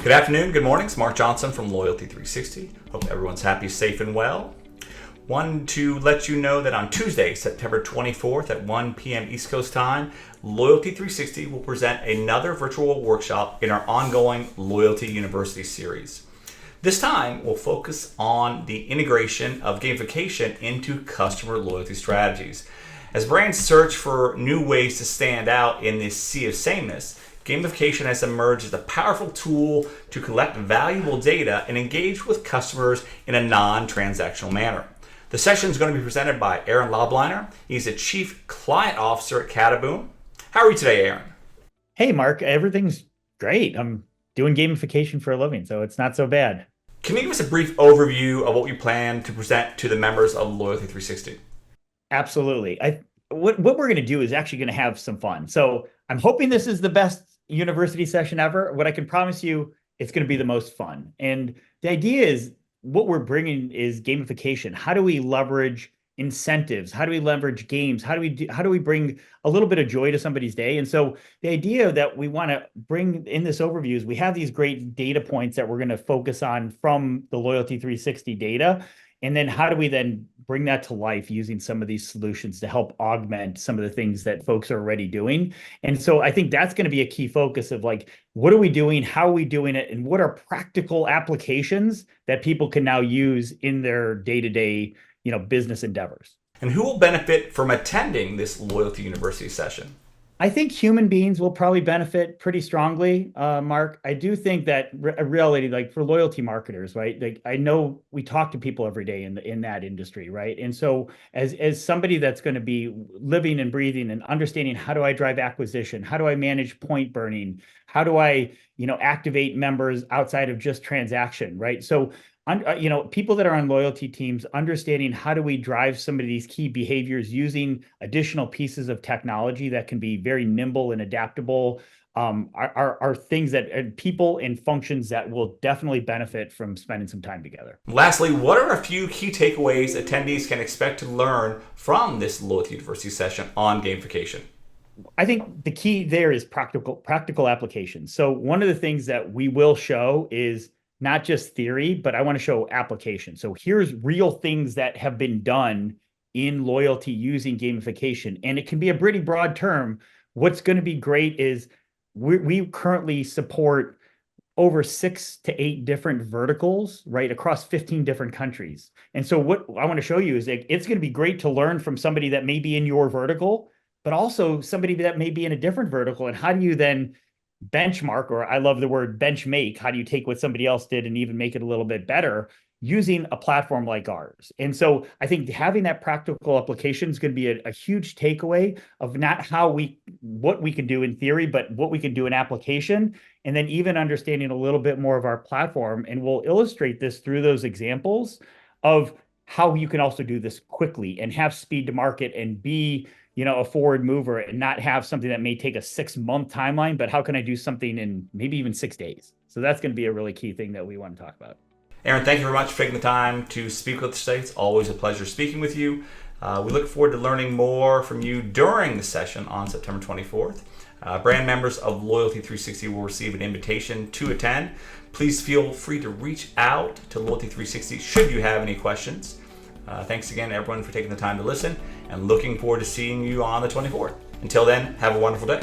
Good afternoon, good morning. It's Mark Johnson from Loyalty360. Hope everyone's happy, safe, and well. Wanted to let you know that on Tuesday, September 24th at 1 p.m. East Coast time, Loyalty360 will present another virtual workshop in our ongoing Loyalty University series. This time, we'll focus on the integration of gamification into customer loyalty strategies. As brands search for new ways to stand out in this sea of sameness, gamification has emerged as a powerful tool to collect valuable data and engage with customers in a non-transactional manner. The session is going to be presented by Aaron Lobliner. He's the Chief Client Officer at CataBoom. How are you today, Aaron? Hey, Mark, everything's great. I'm doing gamification for a living, so it's not so bad. Can you give us a brief overview of what you plan to present to the members of Loyalty360? Absolutely. What we're going to do is actually going to have some fun. So I'm hoping this is the best university session ever. What I can promise you, it's going to be the most fun. And the idea is what we're bringing is gamification. How do we leverage incentives? How do we leverage games? How do we bring a little bit of joy to somebody's day? And so the idea that we want to bring in this overview is we have these great data points that we're going to focus on from the Loyalty360 data. And then how do we then bring that to life using some of these solutions to help augment some of the things that folks are already doing? And so I think that's going to be a key focus of like, what are we doing? How are we doing it? And what are practical applications that people can now use in their day-to-day, business endeavors? And who will benefit from attending this Loyalty University session? I think human beings will probably benefit pretty strongly, Mark. I do think that reality, like for loyalty marketers, right? Like I know we talk to people every day in that industry, right? And so as somebody that's going to be living and breathing and understanding how do I drive acquisition, how do I manage point burning, how do I activate members outside of just transaction, right? So people that are on loyalty teams understanding how do we drive some of these key behaviors using additional pieces of technology that can be very nimble and adaptable are things that people and functions that will definitely benefit from spending some time together. Lastly, what are a few key takeaways attendees can expect to learn from this Loyalty University session on gamification? I think the key there is practical application. So one of the things that we will show is not just theory, but I want to show application. So here's real things that have been done in loyalty using gamification. And it can be a pretty broad term. What's going to be great is we currently support over 6 to 8 different verticals, right, across 15 different countries. And so what I want to show you is that it's going to be great to learn from somebody that may be in your vertical, but also somebody that may be in a different vertical. And how do you then benchmark, or I love the word bench make, how do you take what somebody else did and even make it a little bit better using a platform like ours? And so I think having that practical application is going to be a huge takeaway of not what we can do in theory, but what we can do in application, and then even understanding a little bit more of our platform. And we'll illustrate this through those examples of how you can also do this quickly and have speed to market and be a forward mover and not have something that may take a 6-month timeline, but how can I do something in maybe even 6 days? So that's going to be a really key thing that we want to talk about. Aaron, thank you very much for taking the time to speak with us today. It's always a pleasure speaking with you. We look forward to learning more from you during the session on September 24th. Brand members of Loyalty360 will receive an invitation to attend. Please feel free to reach out to Loyalty360 should you have any questions. Thanks again, everyone, for taking the time to listen, and looking forward to seeing you on the 24th. Until then, have a wonderful day.